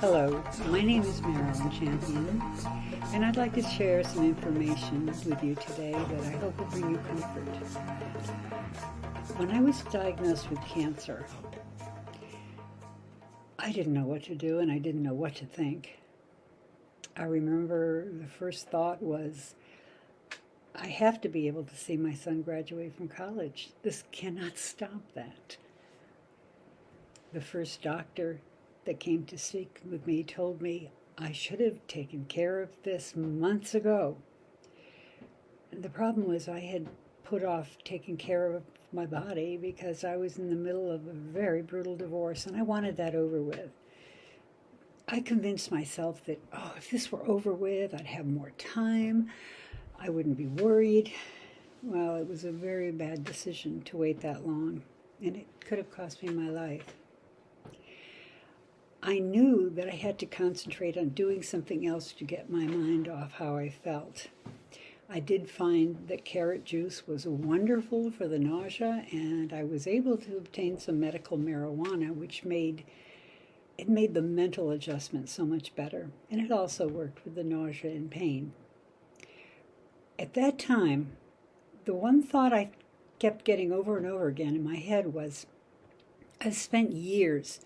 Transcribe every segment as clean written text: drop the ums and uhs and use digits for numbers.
Hello, my name is Mariulnn Champion, and I'd like to share some information with you today that I hope will bring you comfort. When I was diagnosed with cancer, I didn't know what to do and I didn't know what to think. I remember the first thought was, I have to be able to see my son graduate from college. This cannot stop that. The first doctor that came to speak with me told me I should have taken care of this months ago. And the problem was I had put off taking care of my body because I was in the middle of a very brutal divorce and I wanted that over with. I convinced myself that, if this were over with, I'd have more time. I wouldn't be worried. Well, it was a very bad decision to wait that long, and it could have cost me my life. I knew that I had to concentrate on doing something else to get my mind off how I felt. I did find that carrot juice was wonderful for the nausea, and I was able to obtain some medical marijuana, which made the mental adjustment so much better, and it also worked with the nausea and pain. At that time, the one thought I kept getting over and over again in my head was, I've spent years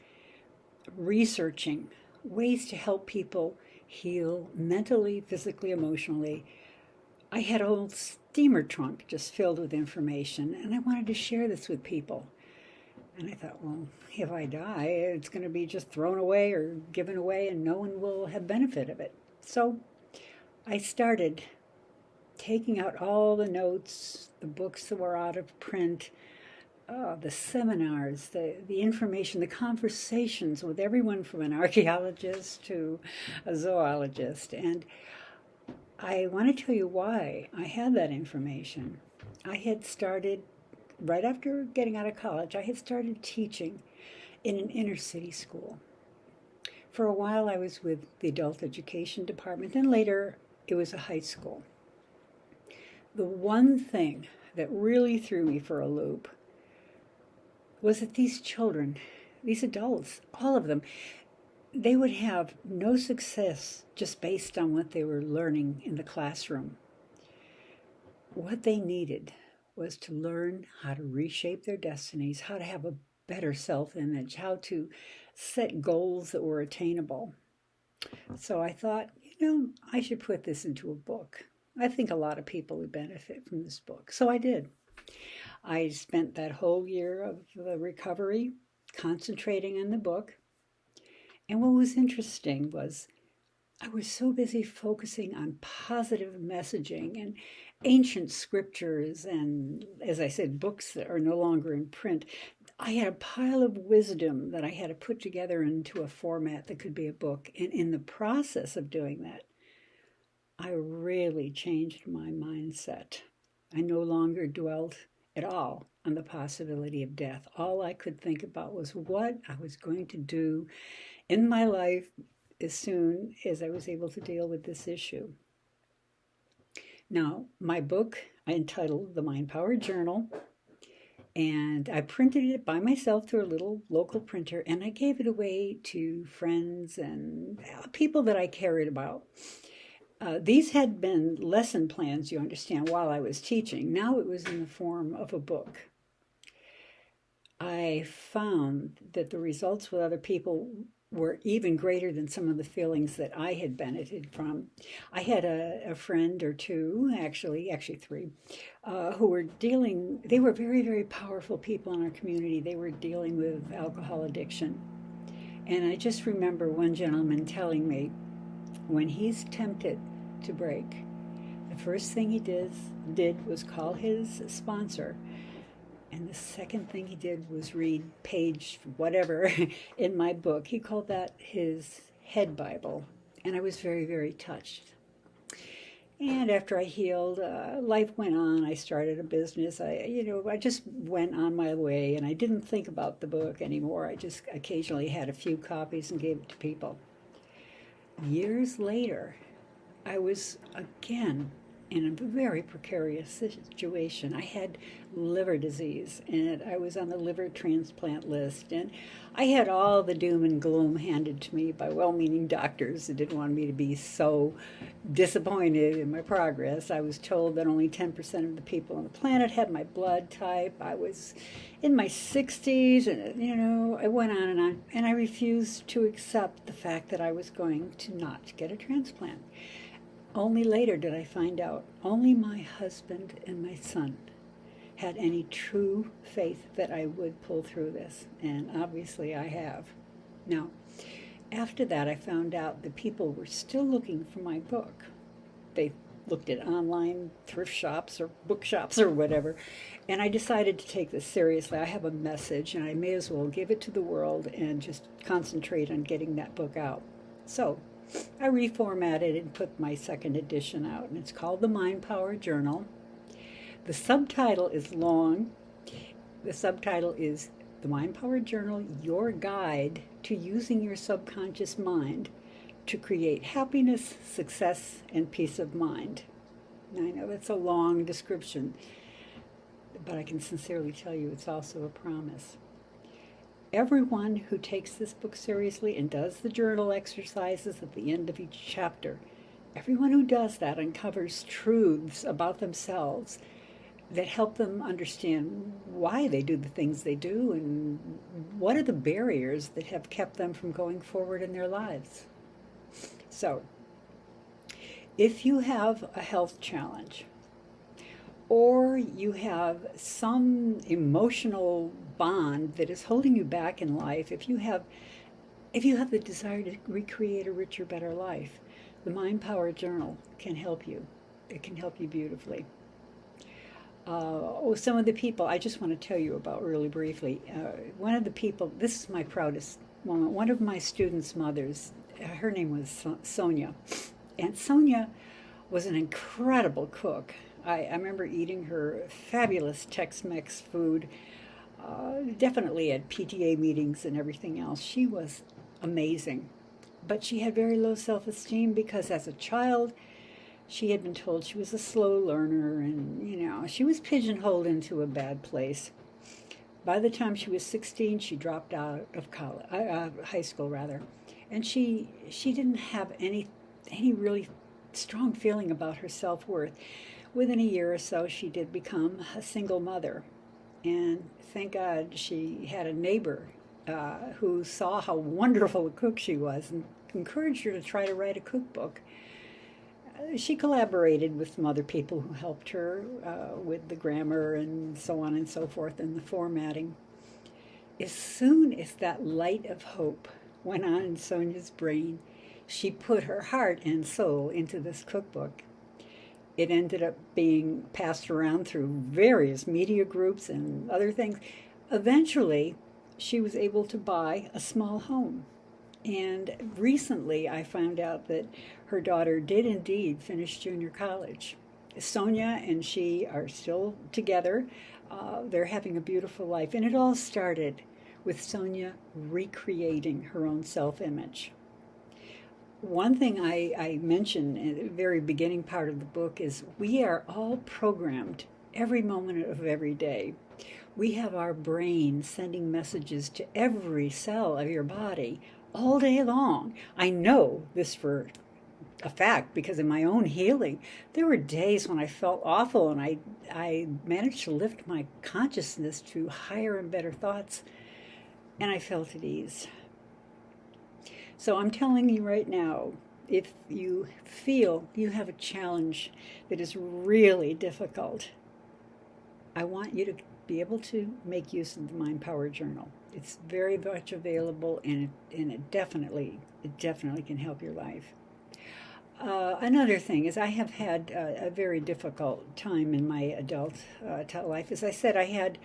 researching ways to help people heal mentally, physically, emotionally. I had a whole steamer trunk just filled with information, and I wanted to share this with people. And I thought, well, if I die, it's going to be just thrown away or given away, and no one will have benefit of it. So I started taking out all the notes, the books that were out of print, the seminars, the information, the conversations with everyone from an archaeologist to a zoologist. And I want to tell you why I had that information. I had started, right after getting out of college, I had started teaching in an inner city school. For a while I was with the adult education department, then later it was a high school. The one thing that really threw me for a loop was that these children, these adults, all of them, they would have no success just based on what they were learning in the classroom. What they needed was to learn how to reshape their destinies, how to have a better self-image, how to set goals that were attainable. So I thought, I should put this into a book. I think a lot of people would benefit from this book. So I did. I spent that whole year of the recovery concentrating on the book. And what was interesting was I was so busy focusing on positive messaging and ancient scriptures and, as I said, books that are no longer in print. I had a pile of wisdom that I had to put together into a format that could be a book. And in the process of doing that, I really changed my mindset. I no longer dwelt at all on the possibility of death. All I could think about was what I was going to do in my life as soon as I was able to deal with this issue. Now, my book, I entitled The Mind Power Journal, and I printed it by myself through a little local printer, and I gave it away to friends and people that I cared about. These had been lesson plans, you understand, while I was teaching. Now it was in the form of a book. I found that the results with other people were even greater than some of the feelings that I had benefited from. I had a friend or two, actually three, who were they were very, very powerful people in our community. They were dealing with alcohol addiction. And I just remember one gentleman telling me, when he's tempted to break, the first thing he did was call his sponsor, and the second thing he did was read page whatever in my book. He called that his head Bible, and I was very, very touched. And after I healed, life went on. I started a business. I just went on my way, and I didn't think about the book anymore. I just occasionally had a few copies and gave it to people. Years later, I was again in a very precarious situation. I had liver disease, and I was on the liver transplant list, and I had all the doom and gloom handed to me by well-meaning doctors that didn't want me to be so disappointed in my progress. I was told that only 10% of the people on the planet had my blood type. I was in my 60s, and I went on, and I refused to accept the fact that I was going to not get a transplant. Only later did I find out only my husband and my son had any true faith that I would pull through this, and obviously I have. Now, after that, I found out that people were still looking for my book. They looked at online thrift shops or bookshops or whatever, and I decided to take this seriously. I have a message, and I may as well give it to the world and just concentrate on getting that book out. So I reformatted and put my second edition out, and it's called The Mind Power Journal. The subtitle is long. The subtitle is The Mind Power Journal, Your Guide to Using Your Subconscious Mind to Create Happiness, Success, and Peace of Mind. And I know that's a long description, but I can sincerely tell you it's also a promise. Everyone who takes this book seriously and does the journal exercises at the end of each chapter, everyone who does that uncovers truths about themselves that help them understand why they do the things they do and what are the barriers that have kept them from going forward in their lives. So, if you have a health challenge, or you have some emotional bond that is holding you back in life, if you have the desire to recreate a richer, better life, the Mind Power Journal can help you. It can help you beautifully. Some of the people I just want to tell you about really briefly. One of the people, this is my proudest moment, one of my students' mothers, her name was Sonia, and Sonia was an incredible cook. I remember eating her fabulous Tex-Mex food, definitely at PTA meetings and everything else. She was amazing, but she had very low self-esteem because as a child, she had been told she was a slow learner, and she was pigeonholed into a bad place. By the time she was 16, she dropped out of high school rather, and she didn't have any really strong feeling about her self-worth. Within a year or so, she did become a single mother, and thank God she had a neighbor who saw how wonderful a cook she was and encouraged her to try to write a cookbook. She collaborated with some other people who helped her with the grammar and so on and so forth and the formatting. As soon as that light of hope went on in Sonia's brain, she put her heart and soul into this cookbook. It ended up being passed around through various media groups and other things. Eventually, she was able to buy a small home. And recently, I found out that her daughter did indeed finish junior college. Sonia and she are still together. They're having a beautiful life. And it all started with Sonia recreating her own self-image. One thing I mentioned in the very beginning part of the book is we are all programmed every moment of every day. We have our brain sending messages to every cell of your body all day long. I know this for a fact because in my own healing, there were days when I felt awful, and I managed to lift my consciousness to higher and better thoughts, and I felt at ease. So I'm telling you right now, if you feel you have a challenge that is really difficult, I want you to be able to make use of the Mind Power Journal. It's very much available, and it definitely can help your life. Another thing is I have had a very difficult time in my adult life. As I said, I had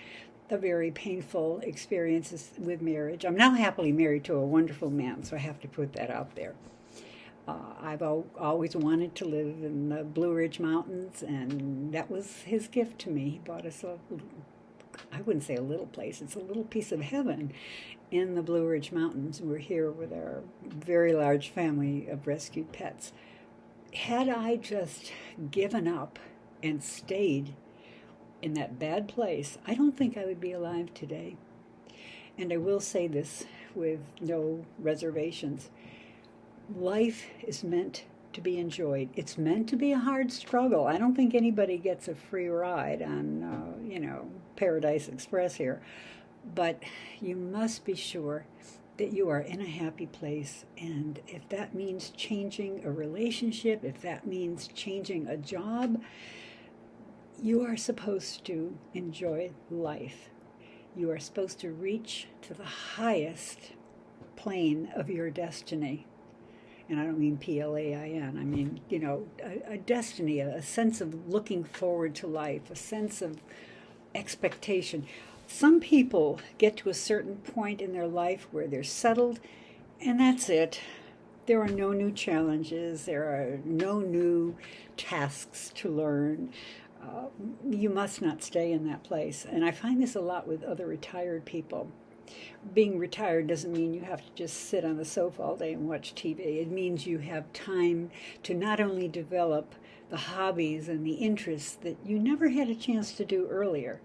a very painful experiences with marriage. I'm now happily married to a wonderful man, so I have to put that out there. I've always wanted to live in the Blue Ridge Mountains, and that was his gift to me. He bought us I wouldn't say a little place, it's a little piece of heaven in the Blue Ridge Mountains. We're here with our very large family of rescued pets. had I just given up and stayed in that bad place, I don't think I would be alive today. And I will say this with no reservations. Life is meant to be enjoyed. It's meant to be a hard struggle. I don't think anybody gets a free ride on, Paradise Express here. But you must be sure that you are in a happy place. And if that means changing a relationship, if that means changing a job, you are supposed to enjoy life. You are supposed to reach to the highest plane of your destiny. And I don't mean P-L-A-I-N. I mean, a destiny, a sense of looking forward to life, a sense of expectation. Some people get to a certain point in their life where they're settled, and that's it. There are no new challenges. There are no new tasks to learn. You must not stay in that place. And I find this a lot with other retired people. Being retired doesn't mean you have to just sit on the sofa all day and watch TV. It means you have time to not only develop the hobbies and the interests that you never had a chance to do earlier,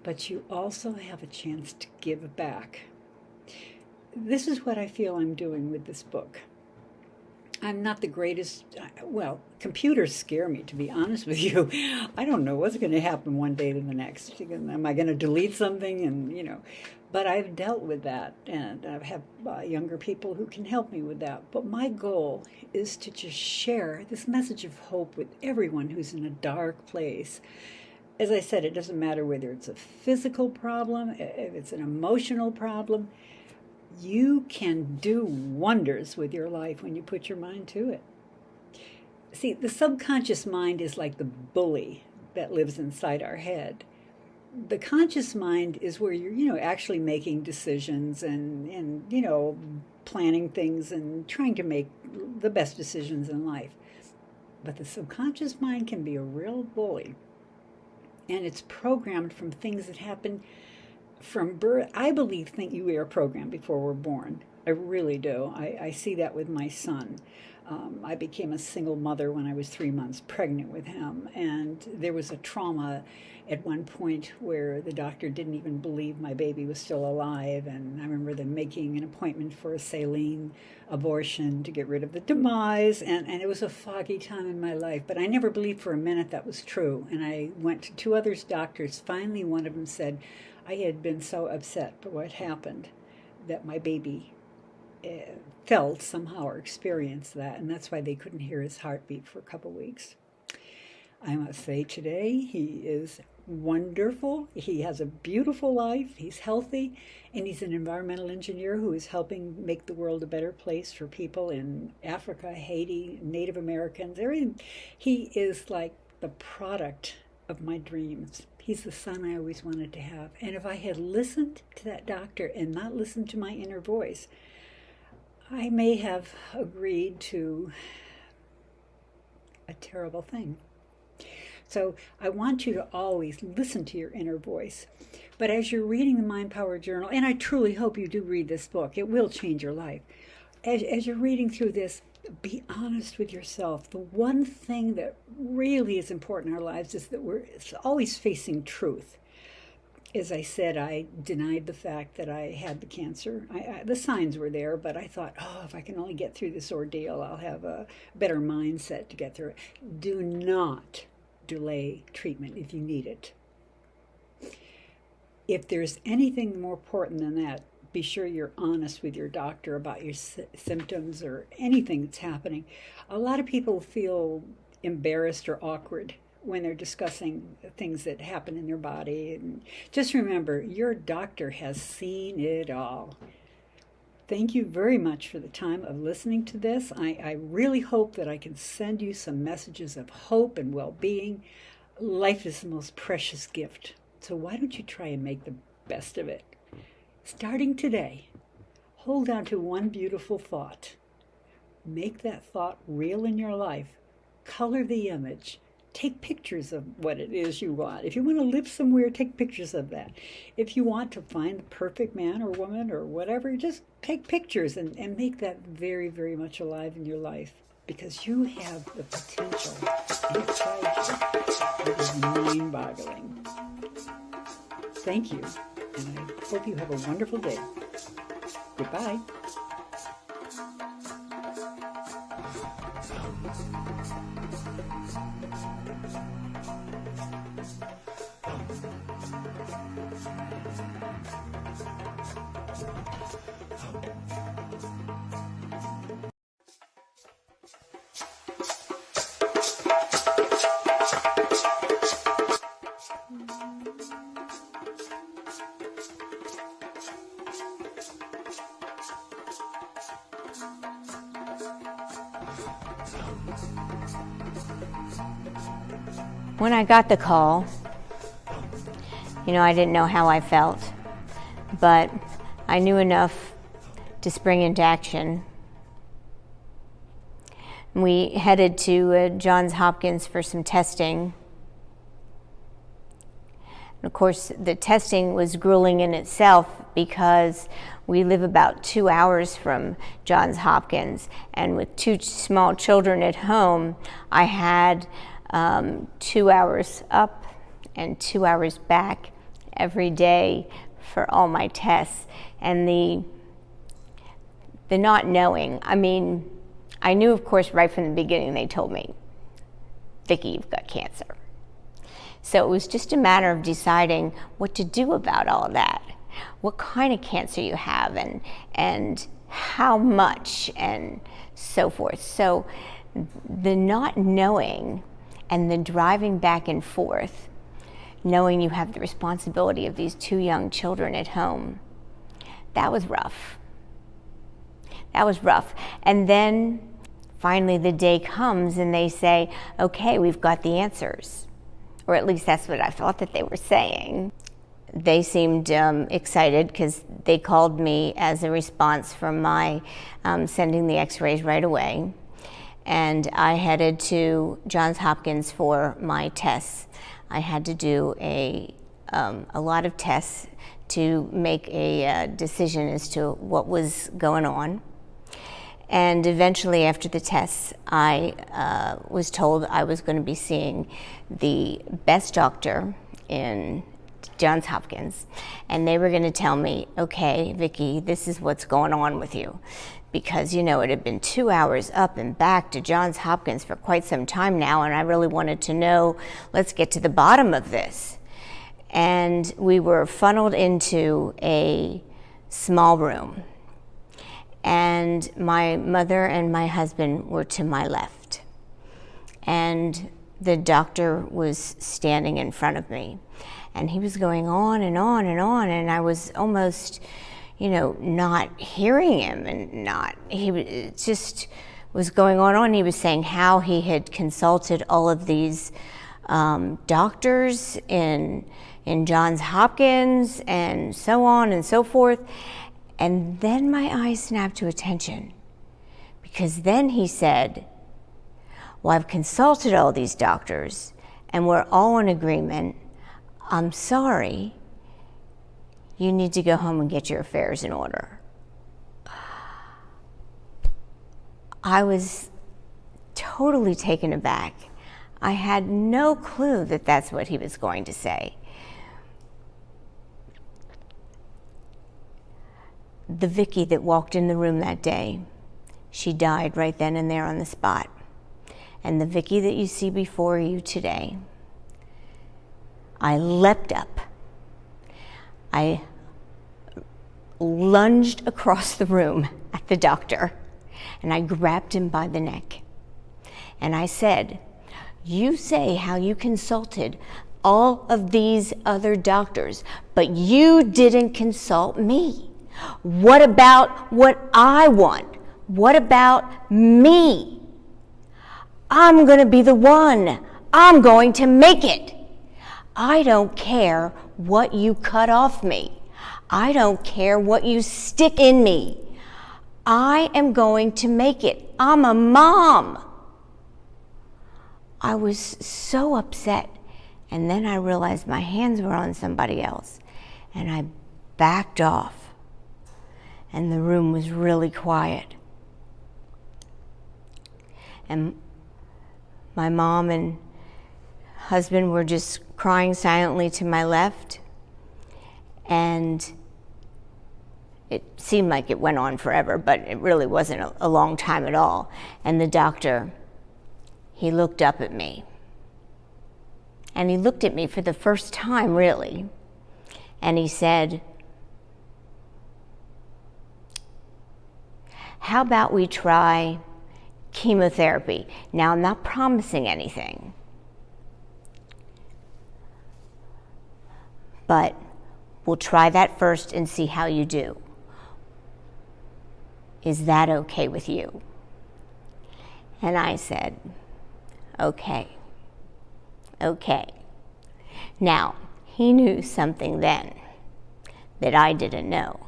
but you also have a chance to give back. This is what I feel I'm doing with this book. I'm not the greatest, computers scare me, to be honest with you. I don't know what's going to happen one day to the next. Am I going to delete something? But I've dealt with that, and I have younger people who can help me with that. But my goal is to just share this message of hope with everyone who's in a dark place. As I said, it doesn't matter whether it's a physical problem, if it's an emotional problem. You can do wonders with your life when you put your mind to it. See, the subconscious mind is like the bully that lives inside our head. The conscious mind is where you're, actually making decisions and planning things and trying to make the best decisions in life. But the subconscious mind can be a real bully. And it's programmed from things that happen from birth. I think we are programmed before we're born. I really do. I see that with my son. I became a single mother when I was 3 months pregnant with him, and there was a trauma at one point where the doctor didn't even believe my baby was still alive, and I remember them making an appointment for a saline abortion to get rid of the demise, and it was a foggy time in my life, but I never believed for a minute that was true, and I went to 2 other doctors. Finally, one of them said I had been so upset by what happened that my baby felt somehow or experienced that, and that's why they couldn't hear his heartbeat for a couple weeks. I must say today he is wonderful. He has a beautiful life. He's healthy, and he's an environmental engineer who is helping make the world a better place for people in Africa, Haiti, Native Americans. He is like the product of my dreams. He's the son I always wanted to have. And if I had listened to that doctor and not listened to my inner voice, I may have agreed to a terrible thing. So I want you to always listen to your inner voice. But as you're reading the Mind Power Journal, and I truly hope you do read this book, it will change your life. As you're reading through this, be honest with yourself. The one thing that really is important in our lives is that we're always facing truth. As I said, I denied the fact that I had the cancer. The signs were there, but I thought, if I can only get through this ordeal, I'll have a better mindset to get through it. Do not delay treatment if you need it. If there's anything more important than that, be sure you're honest with your doctor about your symptoms or anything that's happening. A lot of people feel embarrassed or awkward when they're discussing things that happen in their body. And just remember, your doctor has seen it all. Thank you very much for the time of listening to this. I really hope that I can send you some messages of hope and well-being. Life is the most precious gift. So why don't you try and make the best of it? Starting today, hold on to one beautiful thought. Make that thought real in your life. Color the image. Take pictures of what it is you want. If you want to live somewhere, take pictures of that. If you want to find the perfect man or woman or whatever, just take pictures and make that very, very much alive in your life. because you have the potential inside you that is mind-boggling. Thank you, and I hope you have a wonderful day. Goodbye. When I got the call, I didn't know how I felt, but I knew enough to spring into action. We headed to Johns Hopkins for some testing. And of course, the testing was grueling in itself because we live about 2 hours from Johns Hopkins, and with 2 small children at home, I had 2 hours up and 2 hours back every day for all my tests. And the not knowing, I knew, of course, right from the beginning. They told me, Vicki, you've got cancer. So it was just a matter of deciding what to do about all of that, what kind of cancer you have, and how much, and so forth. So the not knowing and the driving back and forth, knowing you have the responsibility of these 2 young children at home, that was rough. That was rough. And then finally the day comes and they say, okay, we've got the answers. Or at least that's what I thought that they were saying. They seemed excited because they called me as a response from my sending the x-rays right away. And I headed to Johns Hopkins for my tests. I had to do a lot of tests to make a decision as to what was going on. And eventually, after the tests, I was told I was going to be seeing the best doctor in Johns Hopkins, and they were going to tell me, okay, Vicki, this is what's going on with you. Because, it had been 2 hours up and back to Johns Hopkins for quite some time now, and I really wanted to know, let's get to the bottom of this. And we were funneled into a small room. And my mother and my husband were to my left. And the doctor was standing in front of me. And he was going on and on and on, and I was almost, not hearing him, and he just was going on. He was saying how he had consulted all of these doctors in Johns Hopkins and so on and so forth. And then my eyes snapped to attention, because then he said, well, I've consulted all these doctors and we're all in agreement. I'm sorry, you need to go home and get your affairs in order. I was totally taken aback. I had no clue that that's what he was going to say. The Vicki that walked in the room that day, she died right then and there on the spot. And the Vicki that you see before you today, I leapt up. I lunged across the room at the doctor, and I grabbed him by the neck. And I said, you say how you consulted all of these other doctors, but you didn't consult me. What about what I want? What about me? I'm going to be the one. I'm going to make it. I don't care what you cut off me. I don't care what you stick in me. I am going to make it. I'm a mom. I was so upset, and then I realized my hands were on somebody else, and I backed off, and the room was really quiet. and my mom and husband were just crying silently to my left, and it seemed like it went on forever, but it really wasn't a long time at all. And the doctor, he looked up at me, and he looked at me for the first time, really, and he said, "How about we try chemotherapy?" Now, I'm not promising anything, but we'll try that first and see how you do. Is that okay with you? And I said, okay. Now, he knew something then that I didn't know,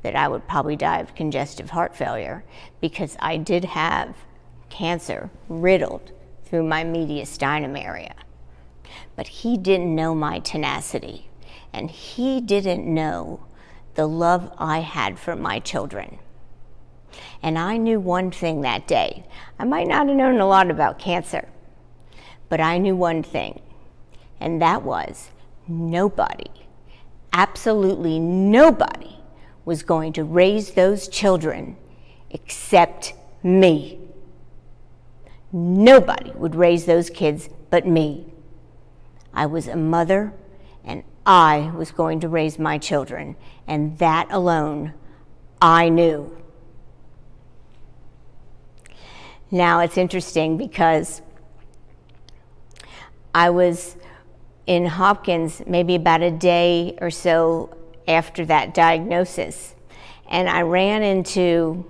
that I would probably die of congestive heart failure, because I did have cancer riddled through my mediastinum area. But he didn't know my tenacity, and he didn't know the love I had for my children. And I knew one thing that day. I might not have known a lot about cancer, but I knew one thing, and that was nobody, absolutely nobody, was going to raise those children except me. Nobody would raise those kids but me. I was a mother, and I was going to raise my children, and that alone I knew. Now, it's interesting because I was in Hopkins maybe about a day or so after that diagnosis, and I ran into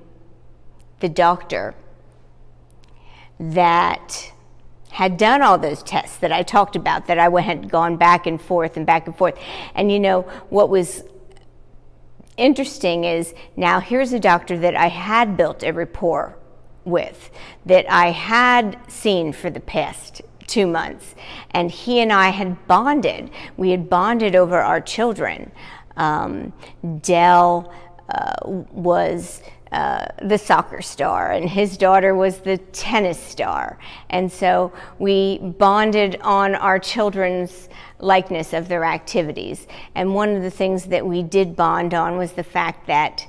the doctor that had done all those tests that I talked about, that I had gone back and forth. And you know, what was interesting is, now here's a doctor that I had built a rapport with, that I had seen for the past 2 months, and he and I had bonded. We had bonded over our children. Dell was the soccer star, and his daughter was the tennis star, and so we bonded on our children's likeness of their activities. And one of the things that we did bond on was the fact that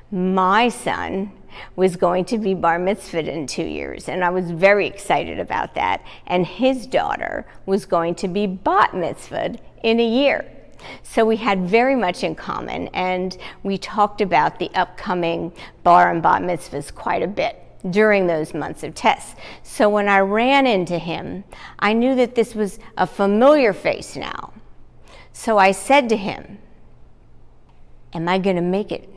my son was going to be bar mitzvahed in 2 years, and I was very excited about that. And his daughter was going to be bat mitzvahed in a year. So we had very much in common, and we talked about the upcoming bar and bat mitzvahs quite a bit during those months of tests. So when I ran into him, I knew that this was a familiar face now. So I said to him, "Am I going to make it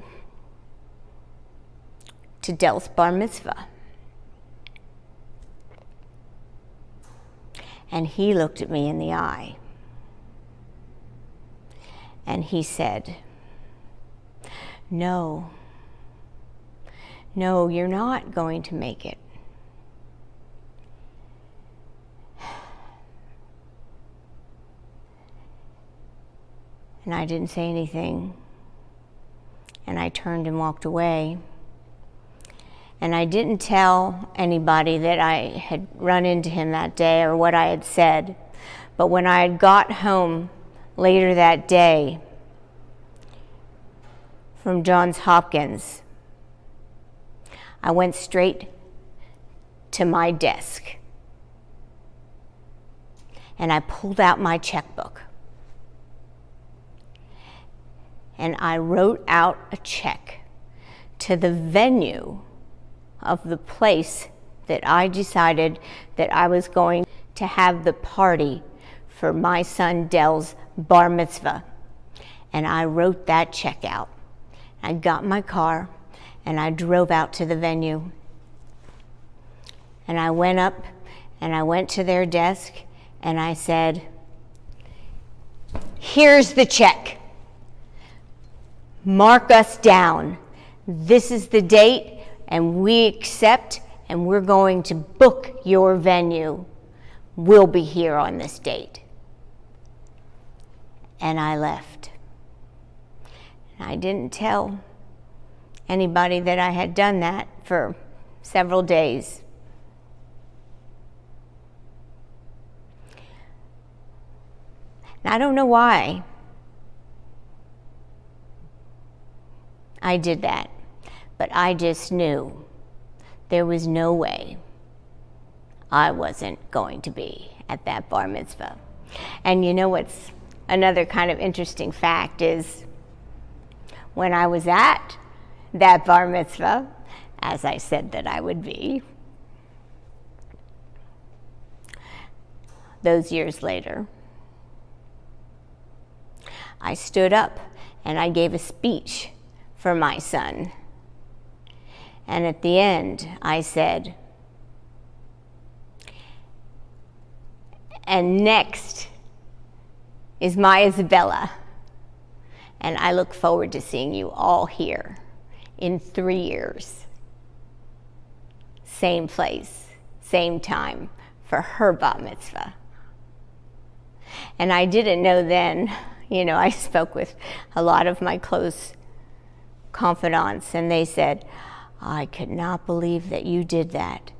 to Dell's bar mitzvah?" And he looked at me in the eye, and he said, no, you're not going to make it. And I didn't say anything, and I turned and walked away. And I didn't tell anybody that I had run into him that day or what I had said. But when I had got home later that day from Johns Hopkins, I went straight to my desk, and I pulled out my checkbook, and I wrote out a check to the venue of the place that I decided that I was going to have the party for my son Dell's bar mitzvah. And I wrote that check out. I got my car and I drove out to the venue. And I went up and I went to their desk and I said, "Here's the check. Mark us down. This is the date, and we accept, and we're going to book your venue. We'll be here on this date." And I left. I didn't tell anybody that I had done that for several days. And I don't know why I did that, but I just knew there was no way I wasn't going to be at that bar mitzvah. And you know what's another kind of interesting fact is when I was at that bar mitzvah, as I said that I would be, those years later, I stood up and I gave a speech for my son. And at the end, I said, and next is my Isabella. And I look forward to seeing you all here in 3 years. Same place, same time for her bat mitzvah. And I didn't know then, I spoke with a lot of my close confidants, and they said, I could not believe that you did that.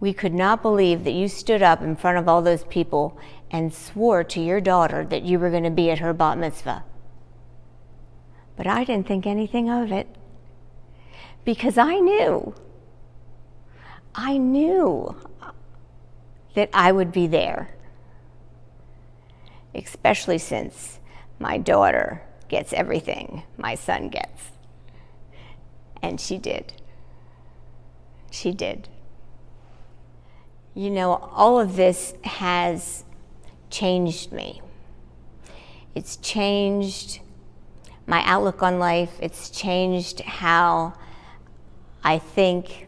We could not believe that you stood up in front of all those people and swore to your daughter that you were going to be at her bat mitzvah. But I didn't think anything of it because I knew that I would be there, especially since my daughter gets everything my son gets. And she did. She did. All of this has changed me. It's changed my outlook on life. It's changed how I think.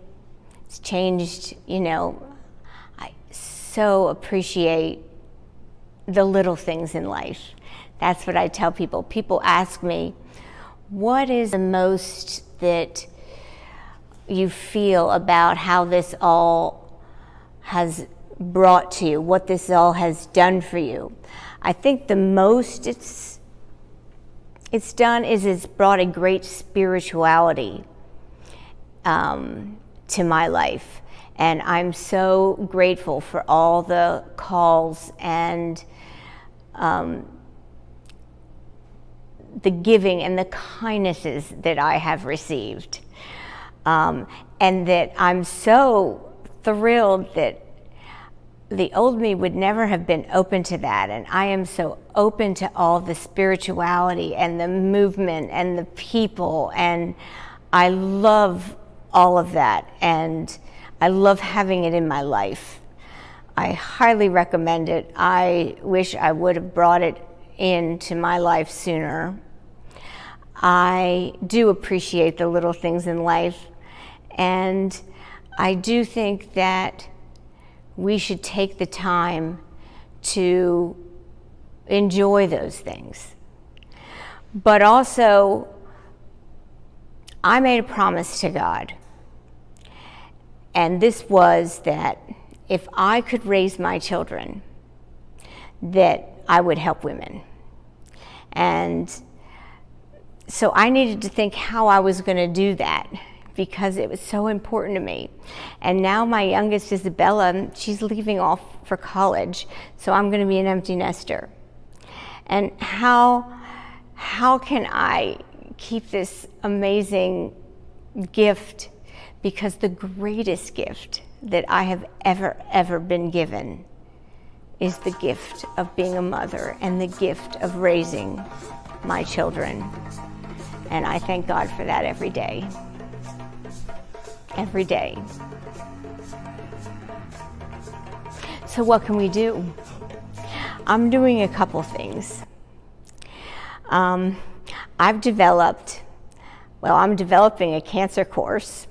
It's changed, I so appreciate the little things in life. That's what I tell people. People ask me, what is the most that you feel about how this all has brought to you, what this all has done for you? I think the most it's done is it's brought a great spirituality to my life. And I'm so grateful for all the calls and the giving and the kindnesses that I have received. And that I'm so thrilled that the old me would never have been open to that. And I am so open to all the spirituality and the movement and the people. And I love all of that. And I love having it in my life. I highly recommend it. I wish I would have brought it into my life sooner. I do appreciate the little things in life, and I do think that we should take the time to enjoy those things. But also, I made a promise to God, and this was that if I could raise my children, that I would help women. And so I needed to think how I was going to do that because it was so important to me. And now my youngest, Isabella, she's leaving off for college, so I'm going to be an empty nester. And how can I keep this amazing gift? Because the greatest gift that I have ever been given is the gift of being a mother and the gift of raising my children. And I thank God for that every day. Every day. So what can we do? I'm doing a couple things. I'm developing a cancer course,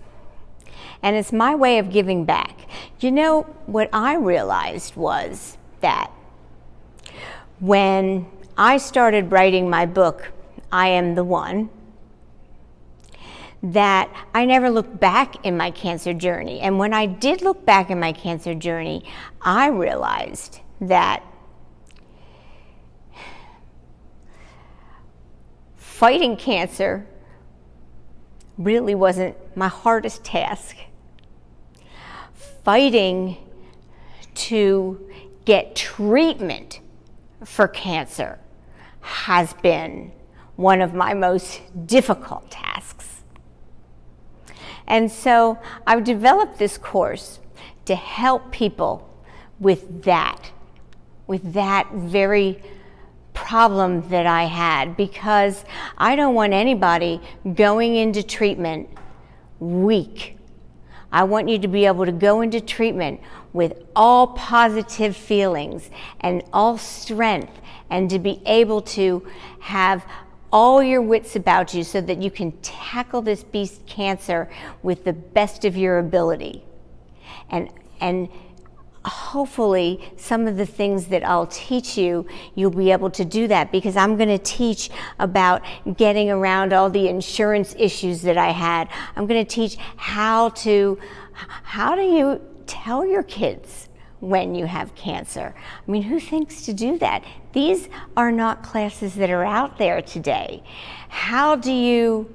and it's my way of giving back. What I realized was that when I started writing my book, I Am the One, that I never looked back in my cancer journey. And when I did look back in my cancer journey, I realized that fighting cancer really wasn't my hardest task. Fighting to get treatment for cancer has been one of my most difficult tasks. And so I've developed this course to help people with that very problem that I had, because I don't want anybody going into treatment weak. I want you to be able to go into treatment with all positive feelings and all strength, and to be able to have all your wits about you so that you can tackle this beast cancer with the best of your ability. And hopefully some of the things that I'll teach you, you'll be able to do that, because I'm going to teach about getting around all the insurance issues that I had. I'm going to teach how do you tell your kids when you have cancer? I mean, who thinks to do that? These are not classes that are out there today. How do you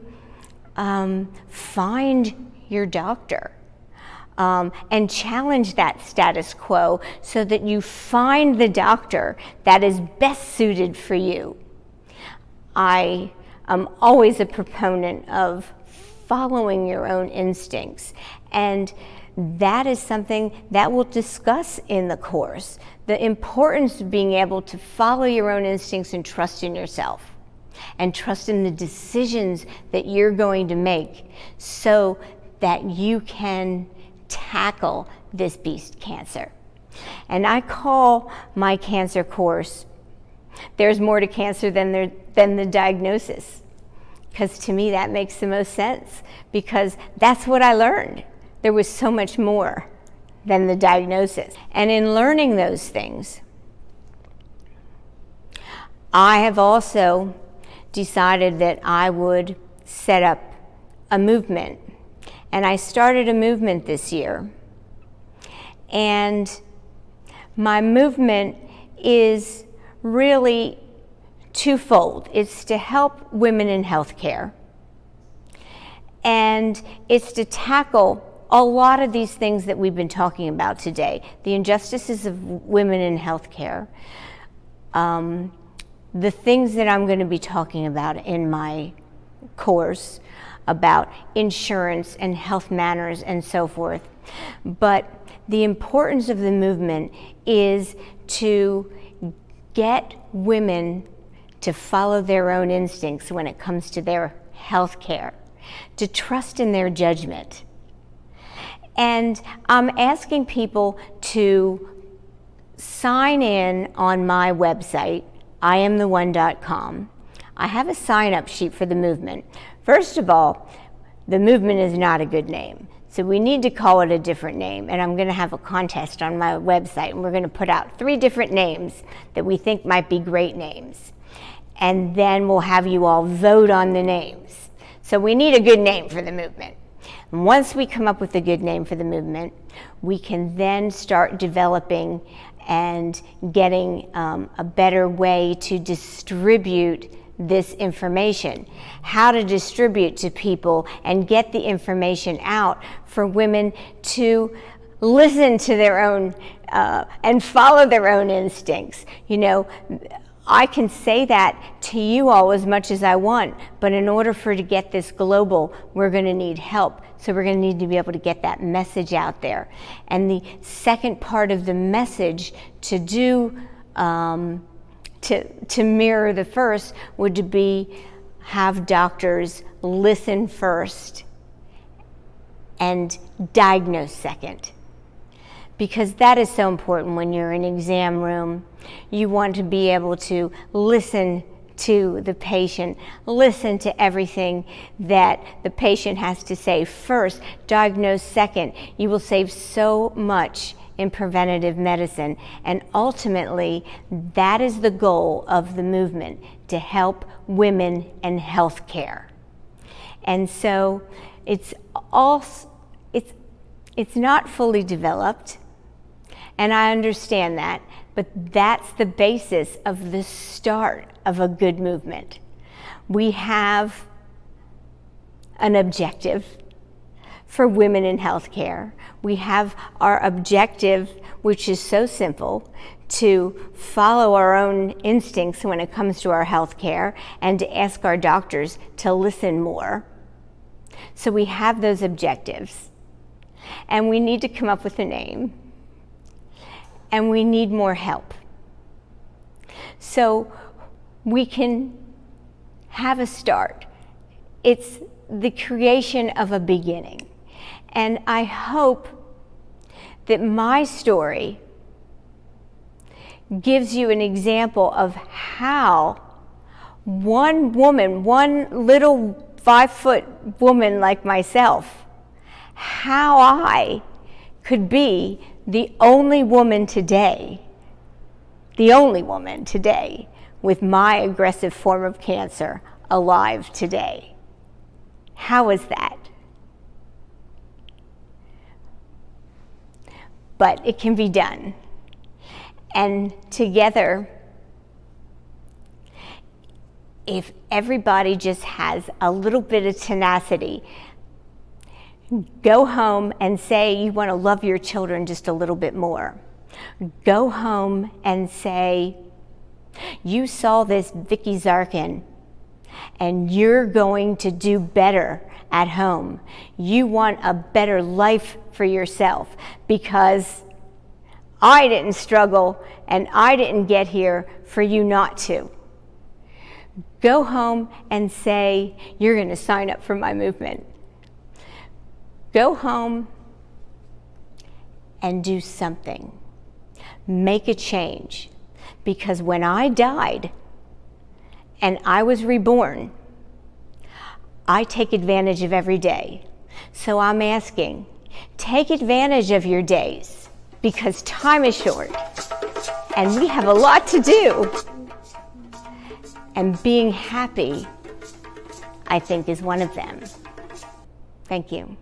find your doctor? And challenge that status quo so that you find the doctor that is best suited for you. I am always a proponent of following your own instincts, and that is something that we'll discuss in the course. The importance of being able to follow your own instincts and trust in yourself, and trust in the decisions that you're going to make so that you can tackle this beast cancer. And I call my cancer course, There's More to Cancer Than the Diagnosis, because to me that makes the most sense, because that's what I learned. There was so much more than the diagnosis. And in learning those things, I have also decided that I would set up a movement. And I started a movement this year. And my movement is really twofold. It's to help women in healthcare, and it's to tackle a lot of these things that we've been talking about today, the injustices of women in healthcare, the things that I'm going to be talking about in my course about insurance and health manners and so forth. But the importance of the movement is to get women to follow their own instincts when it comes to their health care, to trust in their judgment. And I'm asking people to sign in on my website, IamTheOne.com. I have a sign-up sheet for the movement. First of all, the movement is not a good name, so we need to call it a different name, and I'm going to have a contest on my website, and we're going to put out 3 different names that we think might be great names, and then we'll have you all vote on the names. So we need a good name for the movement. And once we come up with a good name for the movement, we can then start developing and getting a better way to distribute this information, how to distribute to people and get the information out for women to listen to their own and follow their own instincts. You know, I can say that to you all as much as I want, but in order for to get this global, we're going to need help. So we're going to need to be able to get that message out there. And the second part of the message to do to mirror the first would be have doctors listen first and diagnose second, because that is so important. When you're in an exam room, you want to be able to listen to the patient, listen to everything that the patient has to say first, diagnose second. You will save so much in preventative medicine, and ultimately that is the goal of the movement, to help women and health care. And so it's not fully developed, and I understand that, but that's the basis of the start of a good movement. We have an objective for women in healthcare. We have our objective, which is so simple, to follow our own instincts when it comes to our health care and to ask our doctors to listen more. So we have those objectives, and we need to come up with a name, and we need more help. So we can have a start. It's the creation of a beginning. And I hope that my story gives you an example of how one woman, one little 5-foot woman like myself, how I could be the only woman today with my aggressive form of cancer alive today. How is that? But it can be done. And together, if everybody just has a little bit of tenacity, go home and say you want to love your children just a little bit more. Go home and say, you saw this Vicky Zarkin, and you're going to do better at home. You want a better life for yourself, because I didn't struggle and I didn't get here for you not to. Go home and say, you're going to sign up for my movement. Go home and do something. Make a change. Because when I died and I was reborn, I take advantage of every day. So I'm asking, take advantage of your days, because time is short and we have a lot to do. And being happy, I think, is one of them. Thank you.